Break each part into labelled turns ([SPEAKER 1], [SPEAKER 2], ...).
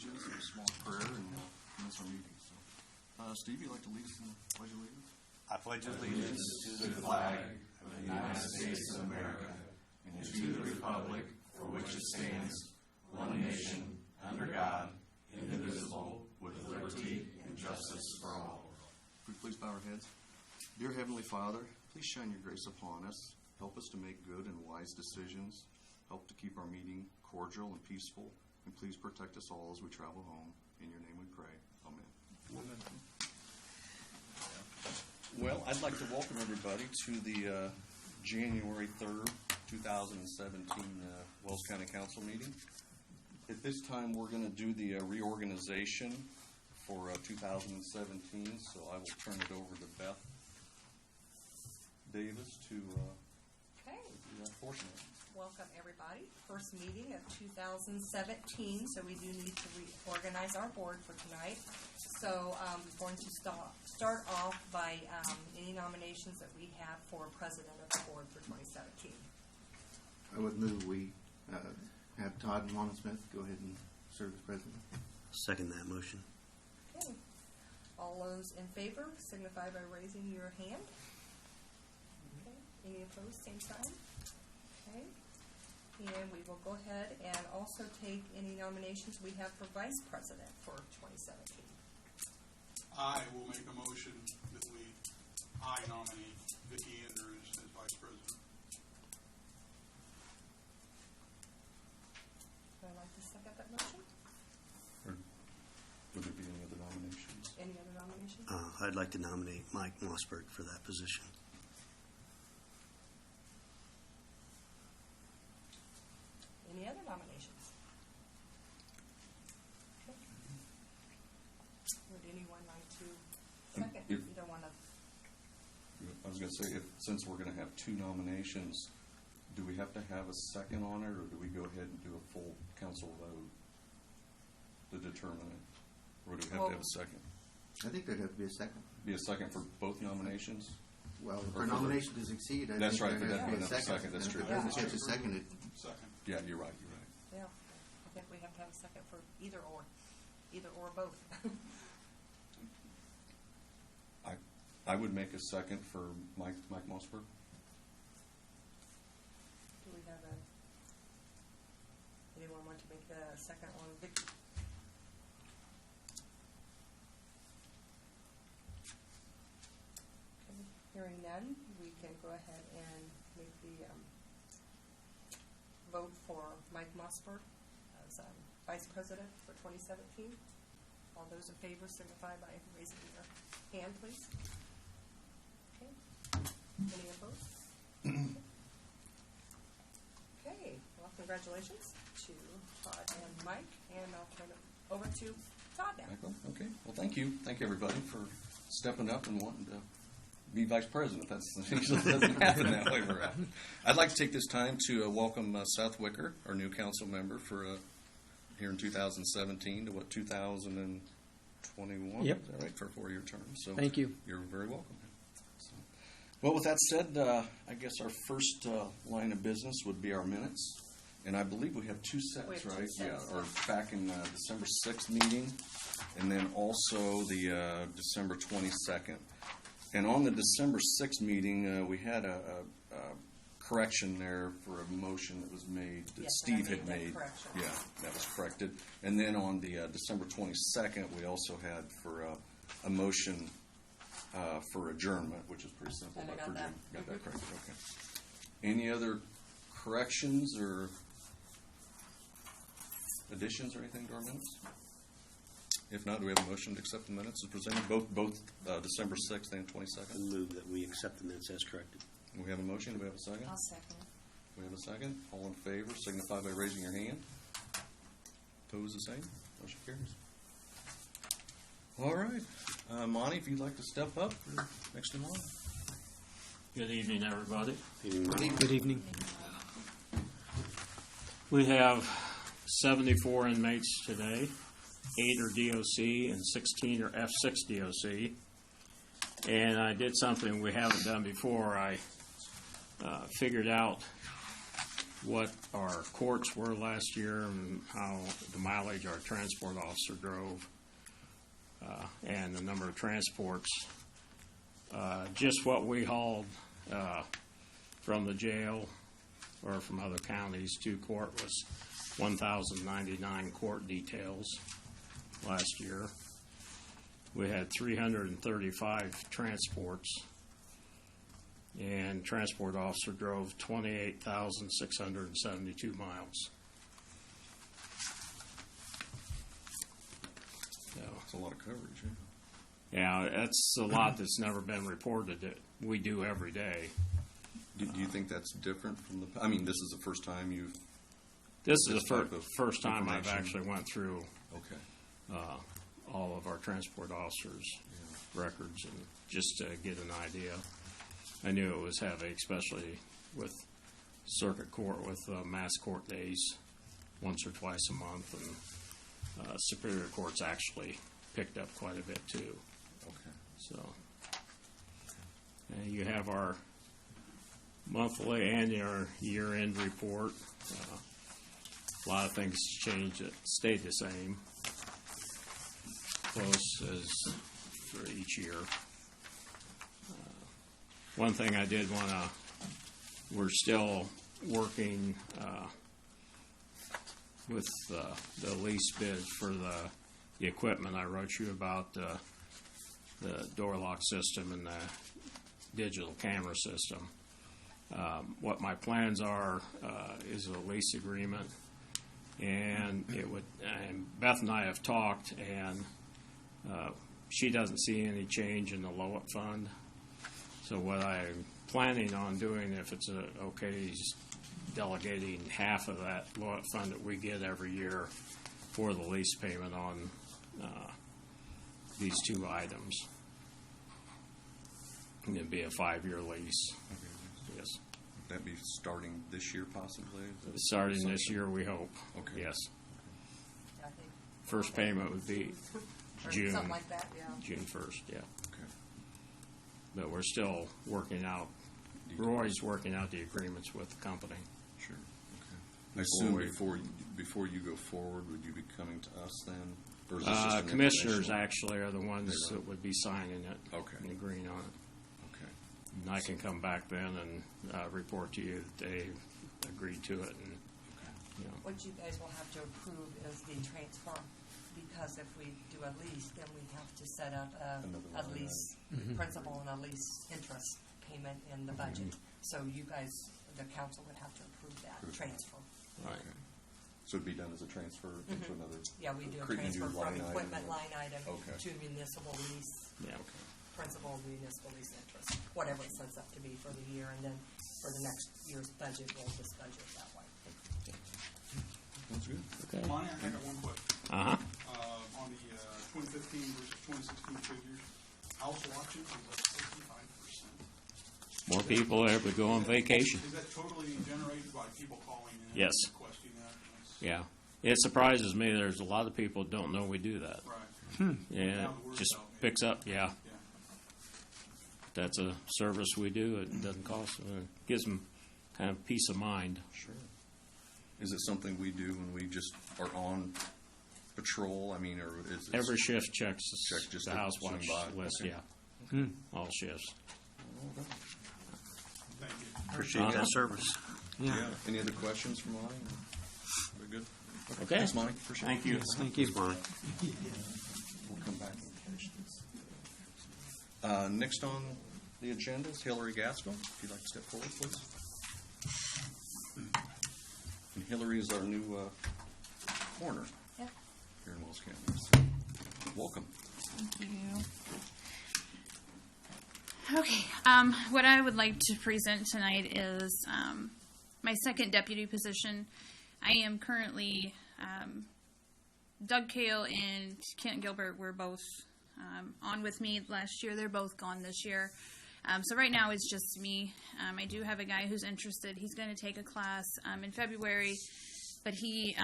[SPEAKER 1] allegiance and a small prayer and commence our meeting. So, Steve, you'd like to lead us in the Pledge of Allegiance?
[SPEAKER 2] I pledge allegiance to the flag of the United States of America and to the republic for which it stands, one nation, under God, indivisible, with liberty and justice for all.
[SPEAKER 1] Could we please bow our heads? Dear Heavenly Father, please shine your grace upon us. Help us to make good and wise decisions. Help to keep our meeting cordial and peaceful. And please protect us all as we travel home. In your name we pray. Amen. Well, I'd like to welcome everybody to the January 3rd, 2017 Wells County Council meeting. At this time, we're going to do the reorganization for 2017, so I will turn it over to Beth Davis to do that portion of it.
[SPEAKER 3] Welcome, everybody. First meeting of 2017, so we do need to reorganize our board for tonight. So we're going to start off by any nominations that we have for president of the board for 2017.
[SPEAKER 4] I would move we have Todd and Lana Smith go ahead and serve as president.
[SPEAKER 5] Second that motion.
[SPEAKER 3] Okay. All those in favor signify by raising your hand. Okay. Any opposed, same sign. Okay. And we will go ahead and also take any nominations we have for vice president for 2017.
[SPEAKER 6] I will make a motion that I nominate Vicki Andrews as vice president.
[SPEAKER 3] Would I like to second that motion?
[SPEAKER 1] Or would there be any other nominations?
[SPEAKER 3] Any other nominations?
[SPEAKER 5] I'd like to nominate Mike Mossberg for that position.
[SPEAKER 3] Any other nominations? Okay. Would anyone like to second either one of?
[SPEAKER 1] I was going to say, since we're going to have two nominations, do we have to have a second on it, or do we go ahead and do a full council vote to determine it? Or do we have to have a second?
[SPEAKER 4] I think there'd have to be a second.
[SPEAKER 1] Be a second for both nominations?
[SPEAKER 4] Well, for a nomination to succeed, I
[SPEAKER 1] That's
[SPEAKER 4] think
[SPEAKER 1] right,
[SPEAKER 4] there has to be a
[SPEAKER 1] that's
[SPEAKER 4] second.
[SPEAKER 1] that's
[SPEAKER 4] And
[SPEAKER 1] true.
[SPEAKER 4] if it doesn't catch a second, it
[SPEAKER 6] Second.
[SPEAKER 1] Yeah, you're right.
[SPEAKER 3] Yeah, I think we have to have a second for either or both.
[SPEAKER 1] I would make a second for Mike Mossberg.
[SPEAKER 3] Do we have anyone want to make a second on Vicki? Okay, hearing none, we can go ahead and make the vote for Mike Mossberg as vice president for 2017. All those in favor signify by raising your hand, please. Okay. Any opposed? Okay. Well, congratulations to Todd and Mike, and I'll turn it over to Todd now.
[SPEAKER 1] Michael? Okay. Well, thank you. Thank you, everybody, for stepping up and wanting to be vice president. That usually doesn't happen that way very often. I'd like to take this time to welcome Seth Wicker, our new council member for here in 2017 to 2021.
[SPEAKER 7] Yep.
[SPEAKER 1] Is that right? For a 4-year term. So
[SPEAKER 7] Thank you.
[SPEAKER 1] You're very welcome. So, well, with that said, I guess our first line of business would be our minutes. And I believe we have two sets,
[SPEAKER 3] We have two
[SPEAKER 1] right?
[SPEAKER 3] sets.
[SPEAKER 1] Yeah, or back in December 6th meeting, and then also the December 22nd. And on the December 6th meeting, we had a correction there for a motion that was made that
[SPEAKER 3] Yes,
[SPEAKER 1] Steve
[SPEAKER 3] and I
[SPEAKER 1] had
[SPEAKER 3] made that
[SPEAKER 1] made.
[SPEAKER 3] correction.
[SPEAKER 1] Yeah, that was corrected. And then on the December 22nd, we also had for a motion for adjournment, which is pretty simple.
[SPEAKER 3] And I
[SPEAKER 1] but
[SPEAKER 3] got
[SPEAKER 1] for
[SPEAKER 3] that.
[SPEAKER 1] Jim, got that
[SPEAKER 3] Mhm.
[SPEAKER 1] correct. Okay. Any other corrections or additions or anything to our minutes? If not, do we have a motion to accept the minutes as presented, both December 6th and 22nd?
[SPEAKER 5] I move that we accept the minutes as corrected.
[SPEAKER 1] We have a motion. Do we have a second?
[SPEAKER 3] I'll second.
[SPEAKER 1] We have a second. All in favor, signify by raising your hand. Opposed, the same. Motion carries. All right. Monty, if you'd like to step up next in line.
[SPEAKER 7] Good evening, everybody.
[SPEAKER 5] Good evening.
[SPEAKER 7] We have 74 inmates today. 8 are DOC and 16 are F6 DOC. And I did something we haven't done before. I figured out what our courts were last year and how the mileage our transport officer drove, and the number of transports. Just what we hauled from the jail or from other counties to court was 1,099 court details last year. We had 335 transports, and transport officer drove 28,672 miles. So,
[SPEAKER 1] That's a lot of coverage, yeah.
[SPEAKER 7] yeah, that's a lot that's never been reported that we do every day.
[SPEAKER 1] Do you think that's different from the, I mean, this is the first time you've,
[SPEAKER 7] This is
[SPEAKER 1] This
[SPEAKER 7] the
[SPEAKER 1] type of
[SPEAKER 7] first time I've
[SPEAKER 1] information.
[SPEAKER 7] actually went through
[SPEAKER 1] okay.
[SPEAKER 7] all of our transport officers' records and just to get an idea. I knew it was heavy, especially with circuit court with mass court days once or twice a month, and Superior Court's actually picked up quite a bit too.
[SPEAKER 1] Okay.
[SPEAKER 7] So you have our monthly and your year-end report. A lot of things changed that stayed the same, close as for each year. One thing I did want to, we're still working with the lease bid for the equipment I wrote you about, the door lock system and the digital camera system. What my plans are is a lease agreement, and and Beth and I have talked, and she doesn't see any change in the LOIP fund. So what I'm planning on doing, if it's okay, is delegating half of that LOIP fund that we get every year for the lease payment on these two items. And it'd be a 5-year lease. Yes.
[SPEAKER 1] Would that be starting this year possibly? Is that
[SPEAKER 7] Starting this
[SPEAKER 1] something?
[SPEAKER 7] year, we hope.
[SPEAKER 1] Okay.
[SPEAKER 7] Yes.
[SPEAKER 3] I think.
[SPEAKER 7] First payment would be
[SPEAKER 3] Or
[SPEAKER 7] June.
[SPEAKER 3] Something like that, yeah.
[SPEAKER 7] June 1st, yeah.
[SPEAKER 1] Okay.
[SPEAKER 7] But we're still working out, Roy's working out the agreements with the company.
[SPEAKER 1] Sure. Okay. I assume
[SPEAKER 7] Before
[SPEAKER 1] before you go forward, would you be coming to us then? Or is this just an
[SPEAKER 7] Commissioners
[SPEAKER 1] informational-
[SPEAKER 7] actually are the ones
[SPEAKER 1] They
[SPEAKER 7] that would be signing it.
[SPEAKER 1] Okay.
[SPEAKER 7] And agreeing on it.
[SPEAKER 1] Okay.
[SPEAKER 7] And I can come back then and report to you that they agreed to it, and, you know.
[SPEAKER 3] What you guys will have to approve is the transfer, because if we do a lease, then we have to set up a
[SPEAKER 1] Another line
[SPEAKER 3] lease principal and a lease interest payment in the budget. So you guys, the council would have to approve that
[SPEAKER 1] Approve that.
[SPEAKER 3] transfer.
[SPEAKER 7] Right.
[SPEAKER 1] Okay. So it'd be done as a transfer into another.
[SPEAKER 3] Yeah, we do a
[SPEAKER 1] create new
[SPEAKER 3] transfer from
[SPEAKER 1] line item
[SPEAKER 3] equipment
[SPEAKER 1] or-
[SPEAKER 3] line item
[SPEAKER 1] Okay.
[SPEAKER 3] to municipal lease,
[SPEAKER 7] Yeah.
[SPEAKER 3] principal municipal lease interest, whatever it sets up to be for the year, and then for the next year's budget, we'll just budget that way.
[SPEAKER 1] That's good.
[SPEAKER 7] Okay.
[SPEAKER 6] Lonnie, I got one question.
[SPEAKER 7] Uh-huh.
[SPEAKER 6] On the 2015 versus 2016 figures, house watching is up 65%.
[SPEAKER 7] More people are able to go on vacation.
[SPEAKER 6] Is that totally generated by people calling in?
[SPEAKER 7] Yes.
[SPEAKER 6] Requesting that? That's-
[SPEAKER 7] Yeah. It surprises me, there's a lot of people that don't know we do that.
[SPEAKER 6] Right.
[SPEAKER 7] And
[SPEAKER 6] Now
[SPEAKER 7] it
[SPEAKER 6] the word's
[SPEAKER 7] just
[SPEAKER 6] out, maybe.
[SPEAKER 7] picks up, yeah.
[SPEAKER 6] Yeah.
[SPEAKER 7] That's a service we do, it doesn't cost, it gives them kind of peace of mind.
[SPEAKER 1] Sure. Is it something we do when we just are on patrol? I mean, or is it?
[SPEAKER 7] Every shift checks
[SPEAKER 1] Check just
[SPEAKER 7] the
[SPEAKER 1] to
[SPEAKER 7] house
[SPEAKER 1] swing
[SPEAKER 7] watch
[SPEAKER 1] by.
[SPEAKER 7] list,
[SPEAKER 1] Okay.
[SPEAKER 7] yeah. All shifts.
[SPEAKER 6] Thank you.
[SPEAKER 5] Appreciate
[SPEAKER 7] Uh-huh.
[SPEAKER 5] that service.
[SPEAKER 1] Yeah. Any other questions from Lonnie? We're good?
[SPEAKER 7] Okay.
[SPEAKER 1] Thanks, Monty. Appreciate it.
[SPEAKER 7] Thank you.
[SPEAKER 5] Thank you.
[SPEAKER 1] We'll come back and finish this. Next on the agenda is Hillary Gaskell. If you'd like to step forward, please. And Hillary is our new coroner
[SPEAKER 3] Yep.
[SPEAKER 1] here in Wells County. So, welcome.
[SPEAKER 8] Thank you. Okay, what I would like to present tonight is my second deputy position. I am currently, Doug Kale and Kent Gilbert were both on with me last year. They're both gone this year. So right now it's just me. I do have a guy who's interested. He's going to take a class in February, but he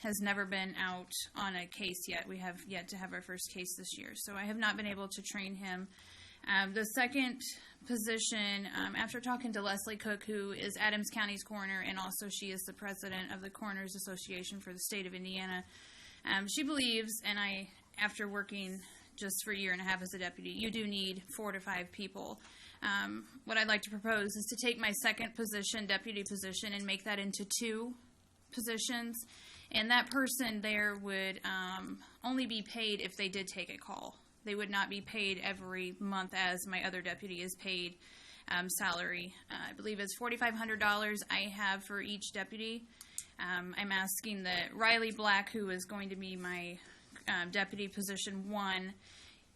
[SPEAKER 8] has never been out on a case yet. We have yet to have our first case this year. So I have not been able to train him. The second position, after talking to Leslie Cook, who is Adams County's coroner, and also she is the president of the Coroners Association for the state of Indiana, she believes, and after working just for a year and a half as a deputy, you do need 4 to 5 people. What I'd like to propose is to take my second position, deputy position, and make that into 2 positions. And that person there would only be paid if they did take a call. They would not be paid every month as my other deputy is paid salary. I believe it's $4,500 I have for each deputy. I'm asking that Riley Black, who is going to be my deputy position 1,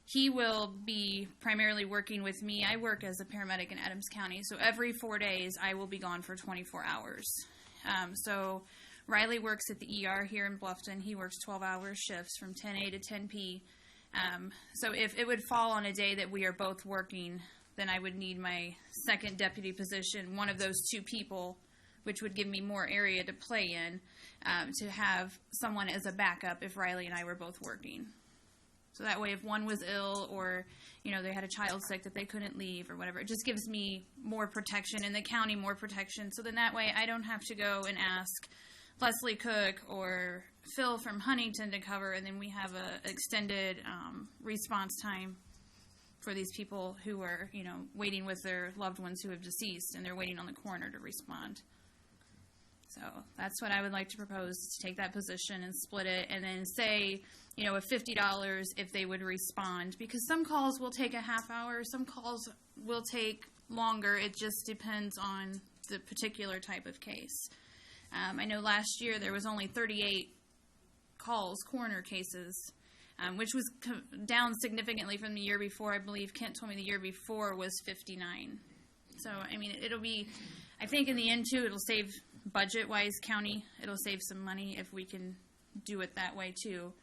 [SPEAKER 8] he will be primarily working with me. I work as a paramedic in Adams County, so every 4 days I will be gone for 24 hours. So Riley works at the ER here in Bluffton. He works 12-hour shifts from 10A to 10P. So if it would fall on a day that we are both working, then I would need my second deputy position, one of those 2 people, which would give me more area to play in, to have someone as a backup if Riley and I were both working. So that way if one was ill or, they had a child sick that they couldn't leave or whatever, it just gives me more protection and the county more protection. So then that way I don't have to go and ask Leslie Cook or Phil from Huntington to cover, and then we have a extended response time for these people who are, waiting with their loved ones who have deceased, and they're waiting on the coroner to respond. So that's what I would like to propose, to take that position and split it, and then say, at $50 if they would respond, because some calls will take a half hour, some calls will take longer. It just depends on the particular type of case. I know last year there was only 38 calls, coroner cases, which was down significantly from the year before. I believe Kent told me the year before was 59. So, it'll be, I think in the end too, it'll save budget-wise county. It'll save some money if we can do it that way too.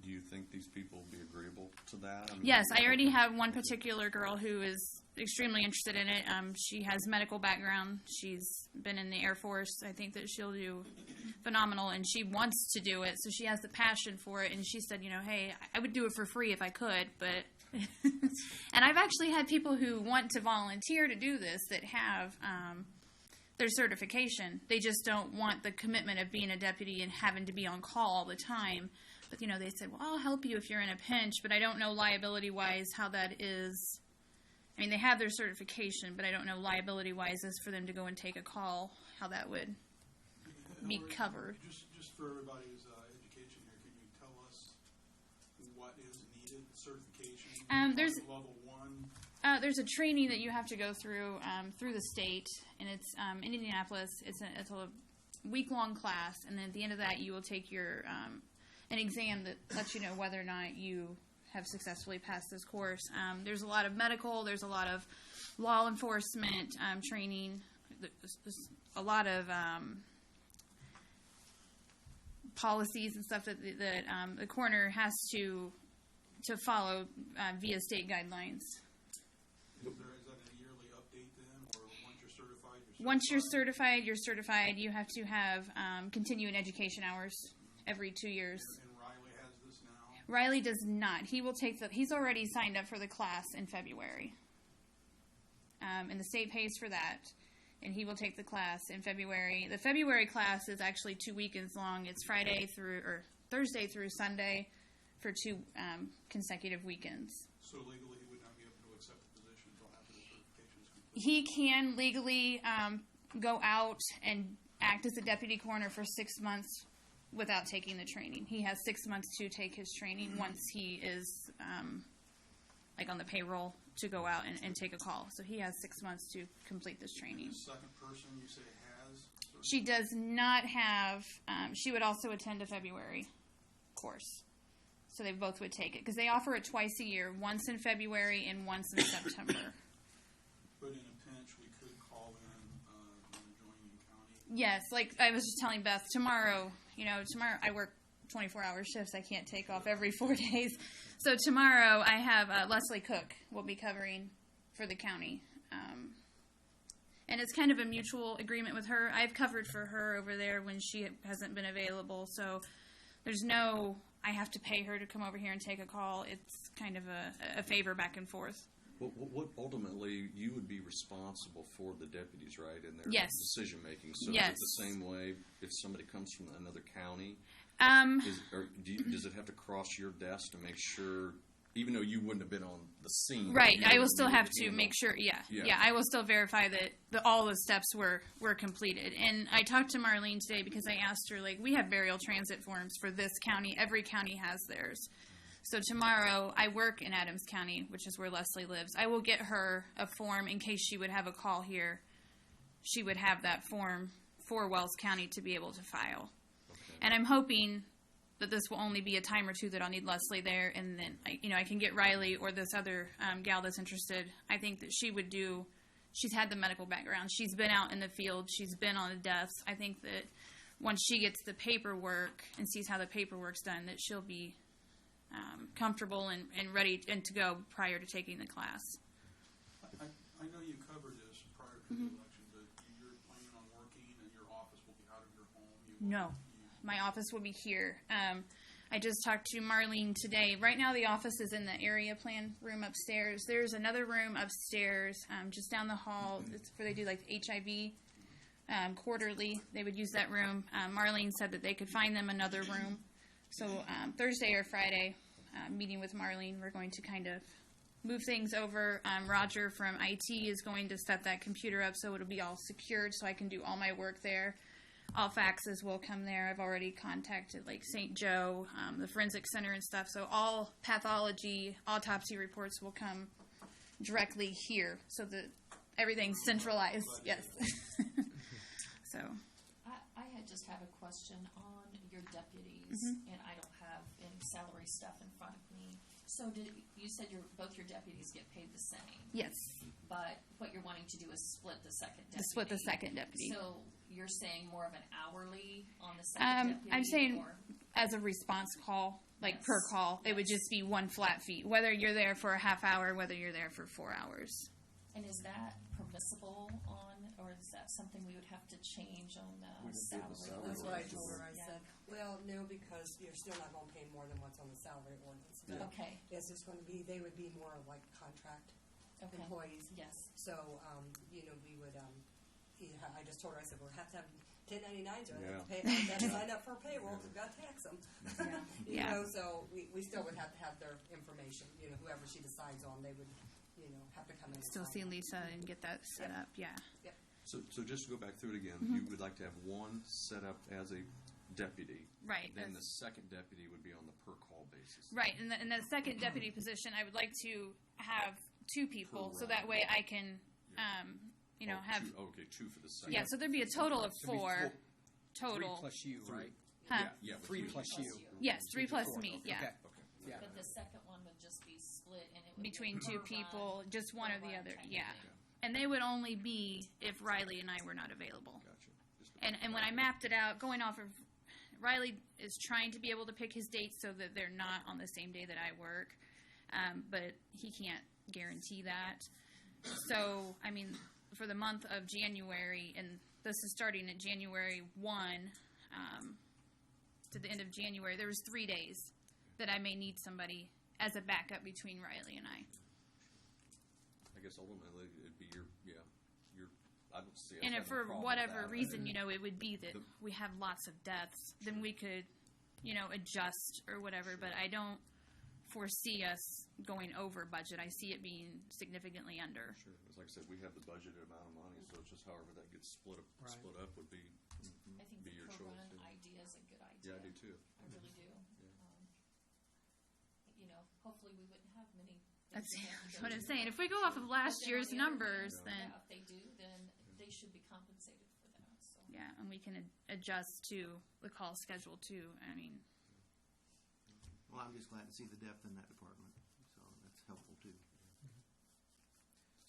[SPEAKER 1] Do you think these people will be agreeable to that?
[SPEAKER 8] Yes, I already have one particular girl who is extremely interested in it. She has medical background. She's been in the Air Force. I think that she'll do phenomenal, and she wants to do it, so she has the passion for it. And she said, hey, I would do it for free if I could, but and I've actually had people who want to volunteer to do this that have their certification. They just don't want the commitment of being a deputy and having to be on call all the time. But, they said, well, I'll help you if you're in a pinch, but I don't know liability-wise how that is. They have their certification, but I don't know liability-wise as for them to go and take a call, how that would be covered.
[SPEAKER 6] Just for everybody's education here, can you tell us what is needed, certification?
[SPEAKER 8] There's
[SPEAKER 6] level 1.
[SPEAKER 8] There's a training that you have to go through the state, and it's in Indianapolis. It's a week-long class, and then at the end of that, you will take your an exam that lets you know whether or not you have successfully passed this course. There's a lot of medical, there's a lot of law enforcement training, there's a lot of policies and stuff that the coroner has to follow via state guidelines.
[SPEAKER 6] Is that a yearly update then, or once you're certified,
[SPEAKER 8] Once you're certified, you have to have continuing education hours every 2 years.
[SPEAKER 6] And Riley has this now?
[SPEAKER 8] Riley does not. He will take he's already signed up for the class in February. And the state pays for that. And he will take the class in February. The February class is actually 2 weekends long. It's Thursday through Sunday for 2 consecutive weekends.
[SPEAKER 6] So legally he would not be able to accept the position until after the certification is complete?
[SPEAKER 8] He can legally go out and act as a deputy coroner for 6 months without taking the training. He has 6 months to take his training once he is on the payroll to go out and take a call. So he has 6 months to complete this training.
[SPEAKER 6] The second person you say has?
[SPEAKER 8] She does not have, she would also attend a February course. So they both would take it because they offer it twice a year, once in February and once in September.
[SPEAKER 6] But in a pinch, we could call in the adjoining county?
[SPEAKER 8] Yes, like I was just telling Beth, tomorrow I work 24-hour shifts. I can't take off every 4 days. So tomorrow I have Leslie Cook will be covering for the county. And it's kind of a mutual agreement with her. I've covered for her over there when she hasn't been available. So I have to pay her to come over here and take a call. It's kind of a favor back and forth.
[SPEAKER 1] What ultimately, you would be responsible for the deputies, right, in their
[SPEAKER 8] Yes.
[SPEAKER 1] decision-making? So
[SPEAKER 8] Yes.
[SPEAKER 1] is it the same way if somebody comes from another county? Does it have to cross your desk to make sure, even though you wouldn't have been on the scene?
[SPEAKER 8] Right.
[SPEAKER 1] you
[SPEAKER 8] I will
[SPEAKER 1] would-
[SPEAKER 8] still
[SPEAKER 1] you would
[SPEAKER 8] have to
[SPEAKER 1] handle-
[SPEAKER 8] make sure. Yeah.
[SPEAKER 1] Yeah.
[SPEAKER 8] I will still verify that all the steps were completed. And I talked to Marlene today because I asked her, like, we have burial transit forms for this county. Every county has theirs. So tomorrow, I work in Adams County, which is where Leslie lives. I will get her a form in case she would have a call here. She would have that form for Wells County to be able to file. And I'm hoping that this will only be a time or two that I'll need Leslie there, and then I can get Riley or this other gal that's interested. I think that she would do. She's had the medical background. She's been out in the field. She's been on the deaths. I think that once she gets the paperwork and sees how the paperwork's done, that she'll be comfortable and ready and to go prior to taking the class.
[SPEAKER 6] I know you covered this prior to the election, but you're planning on working and your office will be out of your home?
[SPEAKER 8] No. My office will be here. I just talked to Marlene today. Right now, the office is in the area plan room upstairs. There's another room upstairs, just down the hall. It's where they do like HIV quarterly. They would use that room. Marlene said that they could find them another room. So Thursday or Friday, meeting with Marlene, we're going to kind of move things over. Roger from IT is going to set that computer up so it'll be all secured so I can do all my work there. All faxes will come there. I've already contacted like St. Joe, the forensic center and stuff. So all pathology, autopsy reports will come directly here so that everything's centralized. Yes. So.
[SPEAKER 9] I just have a question on your deputies, and I don't have any salary stuff in front of me. So you said both your deputies get paid the same?
[SPEAKER 8] Yes.
[SPEAKER 9] But what you're wanting to do is split the second deputy.
[SPEAKER 8] Split the second deputy.
[SPEAKER 9] So you're saying more of an hourly on the second deputy?
[SPEAKER 8] I'm saying
[SPEAKER 9] or?
[SPEAKER 8] as a response call, like
[SPEAKER 9] Yes.
[SPEAKER 8] per call, it would
[SPEAKER 9] Yes.
[SPEAKER 8] just be one flat fee, whether you're there for a half hour, whether you're there for 4 hours.
[SPEAKER 9] And is that permissible or is that something we would have to change on salary?
[SPEAKER 3] That's what I told her. I
[SPEAKER 9] Yeah.
[SPEAKER 3] said, well, no, because you're still not going to pay more than what's on the salary ordinance. But
[SPEAKER 9] Okay.
[SPEAKER 3] it's just going to be, they would be more like contract
[SPEAKER 9] Okay.
[SPEAKER 3] employees.
[SPEAKER 9] Yes.
[SPEAKER 3] So, we would, I just told her, I said, we'll have to have 1099s or
[SPEAKER 1] Yeah.
[SPEAKER 3] pay, have to sign up for payroll because we've got to tax them.
[SPEAKER 8] Yeah.
[SPEAKER 3] So we still would have to have their information, whoever she decides on, they would, have to come in. and
[SPEAKER 8] Still
[SPEAKER 3] sign
[SPEAKER 8] see
[SPEAKER 3] up.
[SPEAKER 8] Lisa and get that set up. Yeah.
[SPEAKER 3] Yep.
[SPEAKER 1] So just to go back through it again,
[SPEAKER 8] Mm-hmm.
[SPEAKER 1] you would like to have one set up as a deputy.
[SPEAKER 8] Right.
[SPEAKER 1] Then the second deputy would be on the per-call basis.
[SPEAKER 8] Right. And the second deputy position, I would like to have 2 people so that way I can, have.
[SPEAKER 1] Two for the second.
[SPEAKER 8] Yeah. So there'd be a total of 4 total.
[SPEAKER 10] 3 plus you, right?
[SPEAKER 8] Huh?
[SPEAKER 1] Yeah, with
[SPEAKER 10] 3
[SPEAKER 1] three.
[SPEAKER 10] plus you.
[SPEAKER 8] Yes, 3 plus
[SPEAKER 10] 4.
[SPEAKER 8] me. Yeah.
[SPEAKER 10] Okay. Yeah.
[SPEAKER 9] But the second one would just be split and it would
[SPEAKER 8] Between
[SPEAKER 9] be
[SPEAKER 8] 2
[SPEAKER 9] per
[SPEAKER 8] people,
[SPEAKER 9] run,
[SPEAKER 8] just one
[SPEAKER 9] per
[SPEAKER 8] or the
[SPEAKER 9] run
[SPEAKER 8] other.
[SPEAKER 9] kind of
[SPEAKER 8] Yeah.
[SPEAKER 9] thing.
[SPEAKER 8] And they would only be if Riley and I were not available.
[SPEAKER 1] Gotcha. Just-
[SPEAKER 8] And when I mapped it out, going off of Riley is trying to be able to pick his dates so that they're not on the same day that I work, but he can't guarantee that. So, I mean, for the month of January, and this is starting at January 1 to the end of January, there was 3 days that I may need somebody as a backup between Riley and I.
[SPEAKER 1] I guess ultimately it'd be your, I don't see. us
[SPEAKER 8] And
[SPEAKER 1] having
[SPEAKER 8] if
[SPEAKER 1] a
[SPEAKER 8] for
[SPEAKER 1] problem with
[SPEAKER 8] whatever
[SPEAKER 1] that.
[SPEAKER 8] reason, it would be that we have lots of deaths, then we could, adjust or whatever. But I don't foresee us going over budget. I see it being significantly under.
[SPEAKER 1] Sure. It's like I said, we have the budgeted amount of money, so it's just however that gets split up would be,
[SPEAKER 9] I think
[SPEAKER 1] be
[SPEAKER 9] the
[SPEAKER 1] your
[SPEAKER 9] per
[SPEAKER 1] choice.
[SPEAKER 9] run
[SPEAKER 1] yeah.
[SPEAKER 9] idea is a good idea.
[SPEAKER 1] Yeah, I do too.
[SPEAKER 9] I really do. Hopefully we wouldn't have many.
[SPEAKER 8] That's
[SPEAKER 9] things that have to
[SPEAKER 8] what
[SPEAKER 9] go
[SPEAKER 8] I'm
[SPEAKER 9] to.
[SPEAKER 8] saying. If we go off of last
[SPEAKER 9] But then
[SPEAKER 8] year's
[SPEAKER 9] on the other
[SPEAKER 8] numbers,
[SPEAKER 9] hand,
[SPEAKER 8] then
[SPEAKER 9] yeah, if they do, then they should be compensated for that. So.
[SPEAKER 8] yeah, and we can adjust to the call schedule too. I mean,
[SPEAKER 4] Well, I'm just glad to see the depth in that department, so that's helpful too.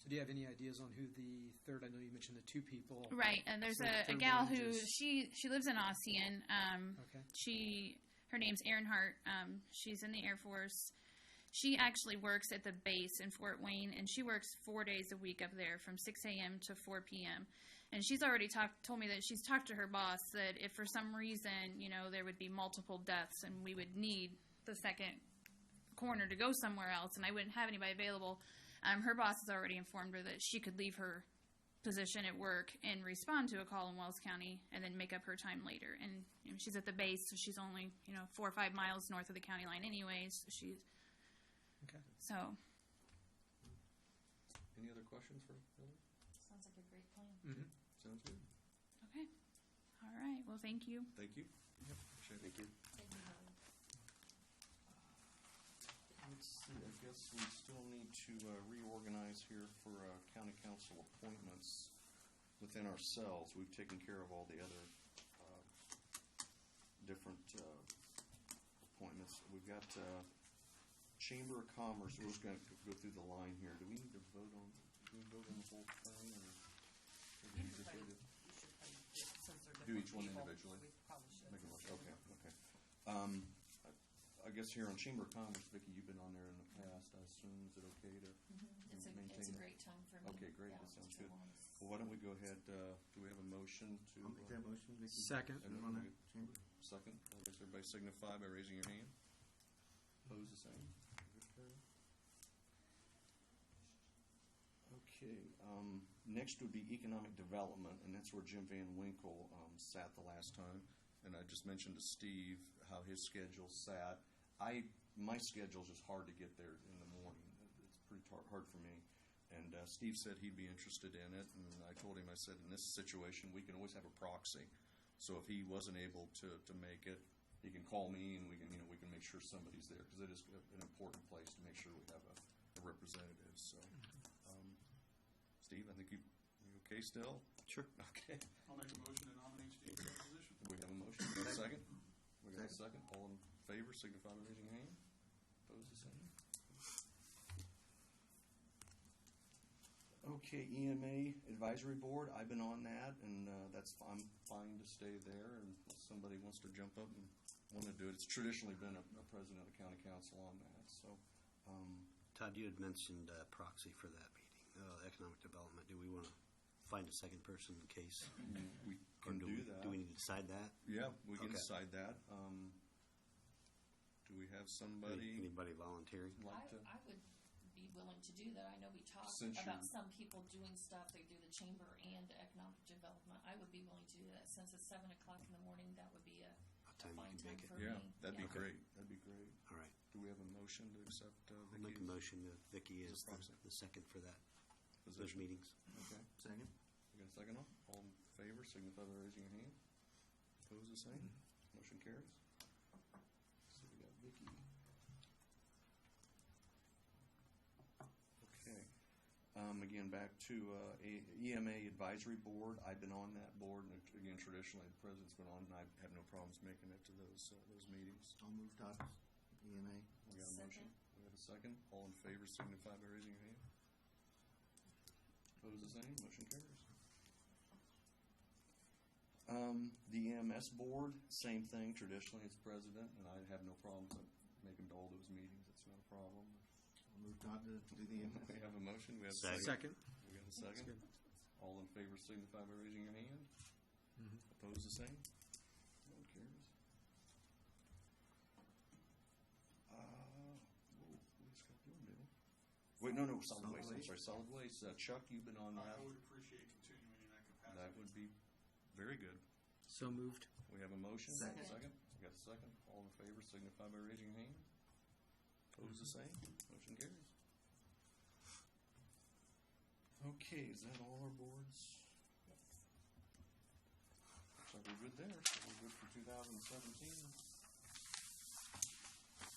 [SPEAKER 10] So do you have any ideas on who the third? I know you mentioned the 2 people.
[SPEAKER 8] right? And there's
[SPEAKER 10] So the
[SPEAKER 8] a
[SPEAKER 10] third
[SPEAKER 8] gal
[SPEAKER 10] one
[SPEAKER 8] who
[SPEAKER 10] just-
[SPEAKER 8] she lives in Ossian.
[SPEAKER 10] Okay.
[SPEAKER 8] Her name's Erin Hart. She's in the Air Force. She actually works at the base in Fort Wayne, and she works 4 days a week up there from 6 a.m. to 4 p.m. And she's already told me that she's talked to her boss that if for some reason, there would be multiple deaths and we would need the second corner to go somewhere else, and I wouldn't have anybody available. Her boss has already informed her that she could leave her position at work and respond to a call in Wells County and then make up her time later. And she's at the base, so she's only 4 or 5 miles north of the county line anyways.
[SPEAKER 10] Okay.
[SPEAKER 8] So
[SPEAKER 1] Any other questions for Hillary?
[SPEAKER 9] Sounds like a great plan.
[SPEAKER 10] Mm-hmm.
[SPEAKER 1] Sounds good.
[SPEAKER 8] okay, all right. Well, thank you.
[SPEAKER 1] Thank you. Appreciate it.
[SPEAKER 5] Thank you.
[SPEAKER 9] Thank you, Hillary.
[SPEAKER 1] Let's see, I guess we still need to reorganize here for county council appointments within ourselves. We've taken care of all the other different appointments. We've got Chamber of Commerce. We're just going to go through the line here. Do we need to vote on the whole thing? Or do we just do each one individually? Make a motion. Okay. I guess here on Chamber of Commerce, Vicki, you've been on there in the past. I assume, is it okay to maintain
[SPEAKER 9] It's a
[SPEAKER 1] it?
[SPEAKER 9] great time for me.
[SPEAKER 1] Okay, great.
[SPEAKER 9] Yeah,
[SPEAKER 1] That sounds
[SPEAKER 9] so
[SPEAKER 1] good.
[SPEAKER 9] long.
[SPEAKER 1] Well, why don't we go ahead? Do we have a motion to?
[SPEAKER 4] I'll make that motion. Vicky.
[SPEAKER 10] Second.
[SPEAKER 1] And
[SPEAKER 4] On
[SPEAKER 1] then
[SPEAKER 4] that chamber.
[SPEAKER 1] Second. I guess everybody signify by raising your hand. Opposed, the same. Okay. Next would be economic development, and that's where Jim Van Winkle sat the last time. And I just mentioned to Steve how his schedule sat. My schedule is just hard to get there in the morning. It's pretty hard for me. And Steve said he'd be interested in it, and I told him, I said, in this situation, we can always have a proxy. So if he wasn't able to make it, he can call me, and we can make sure somebody's there, because it is an important place to make sure we have a representative. So, Steve, I think you okay still?
[SPEAKER 5] Sure.
[SPEAKER 1] Okay.
[SPEAKER 6] I'll make a motion to nominate Steve for that position.
[SPEAKER 1] We have a motion. We got a second? We got a second. All in favor, signify by raising your hand. Opposed, the same. Okay, EMA Advisory Board, I've been on that, and I'm fine to stay there, and if somebody wants to jump up and want to do it. It's traditionally been a president of the county council on that, so.
[SPEAKER 5] Todd, you had mentioned proxy for that meeting, economic development. Do we want to find a second person in case?
[SPEAKER 1] We
[SPEAKER 5] Or
[SPEAKER 1] can do that.
[SPEAKER 5] Do we need to decide that?
[SPEAKER 1] Yeah, we can
[SPEAKER 5] Okay.
[SPEAKER 1] decide that. Do we have somebody
[SPEAKER 5] Anybody volunteering?
[SPEAKER 1] like to?
[SPEAKER 9] I would be willing to do that. I know we talked
[SPEAKER 1] Since
[SPEAKER 9] about
[SPEAKER 1] you're-
[SPEAKER 9] some people doing stuff. They do the chamber and the economic development. I would be willing to do that. Since it's 7:00 in the morning, that would be a
[SPEAKER 5] time you
[SPEAKER 9] fine
[SPEAKER 5] can
[SPEAKER 9] time
[SPEAKER 5] make it.
[SPEAKER 9] for
[SPEAKER 1] Yeah,
[SPEAKER 9] me.
[SPEAKER 1] that'd be
[SPEAKER 9] Yeah.
[SPEAKER 1] great. That'd be great.
[SPEAKER 5] All right.
[SPEAKER 1] Do we have a motion to accept
[SPEAKER 5] I'll
[SPEAKER 1] Vicki's
[SPEAKER 5] make a motion that Vicki is
[SPEAKER 1] proxy.
[SPEAKER 5] the second for that, those
[SPEAKER 1] position?
[SPEAKER 5] meetings.
[SPEAKER 1] Okay.
[SPEAKER 4] Second.
[SPEAKER 1] You got a second on? All in favor, signify by raising your hand. Opposed, the same. Motion carries. So we got Vicki. Okay. Again, back to EMA Advisory Board. I've been on that board, and again, traditionally, the president's been on, and I have no problems making it to those meetings.
[SPEAKER 4] I'll move Todd's EMA.
[SPEAKER 1] We got a motion.
[SPEAKER 9] Second.
[SPEAKER 1] We have a second. All in favor, signify by raising your hand. Opposed, the same. Motion carries. The EMS board, same thing. Traditionally, it's president, and I have no problems making to all those meetings. It's not a problem.
[SPEAKER 4] I'll move Todd to do the EMA.
[SPEAKER 1] We have a motion. We have a
[SPEAKER 5] Second.
[SPEAKER 10] Second.
[SPEAKER 1] We got a
[SPEAKER 10] That's
[SPEAKER 1] second.
[SPEAKER 10] good.
[SPEAKER 1] All in favor, signify by raising your hand. Opposed, the same. Motion carries. We just got doing, didn't we? Wait, no, solid
[SPEAKER 4] Solid
[SPEAKER 1] waste. I'm
[SPEAKER 4] waste.
[SPEAKER 1] sorry, solid waste. Chuck, you've been on that.
[SPEAKER 6] I would appreciate continuing in that capacity.
[SPEAKER 1] That would be very good.
[SPEAKER 10] So moved.
[SPEAKER 1] We have a motion.
[SPEAKER 4] Second.
[SPEAKER 1] Second. We got a second. All in favor, signify by raising your hand. Opposed, the same. Motion carries. Okay, is that all our boards? Looks like we're good there. So we're good for 2017.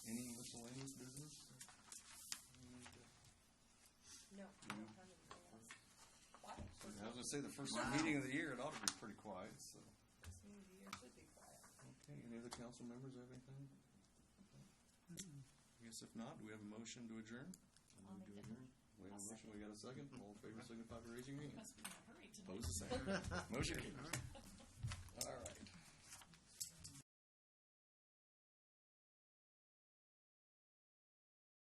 [SPEAKER 1] Any miscellaneous business? We need to-
[SPEAKER 3] No, I don't have anything else. Quiet.
[SPEAKER 1] I was going to say the first meeting of the year, it ought to be pretty quiet. So,
[SPEAKER 3] First meeting of the year should be quiet.
[SPEAKER 1] okay. Any other council members have anything? I guess if not, do we have a motion to adjourn?
[SPEAKER 9] I'll make that motion.
[SPEAKER 1] We have a motion. We got a second. All in favor, signify by raising your hand.
[SPEAKER 9] Must be in a hurry tonight.
[SPEAKER 1] Opposed, the same. Motion carries.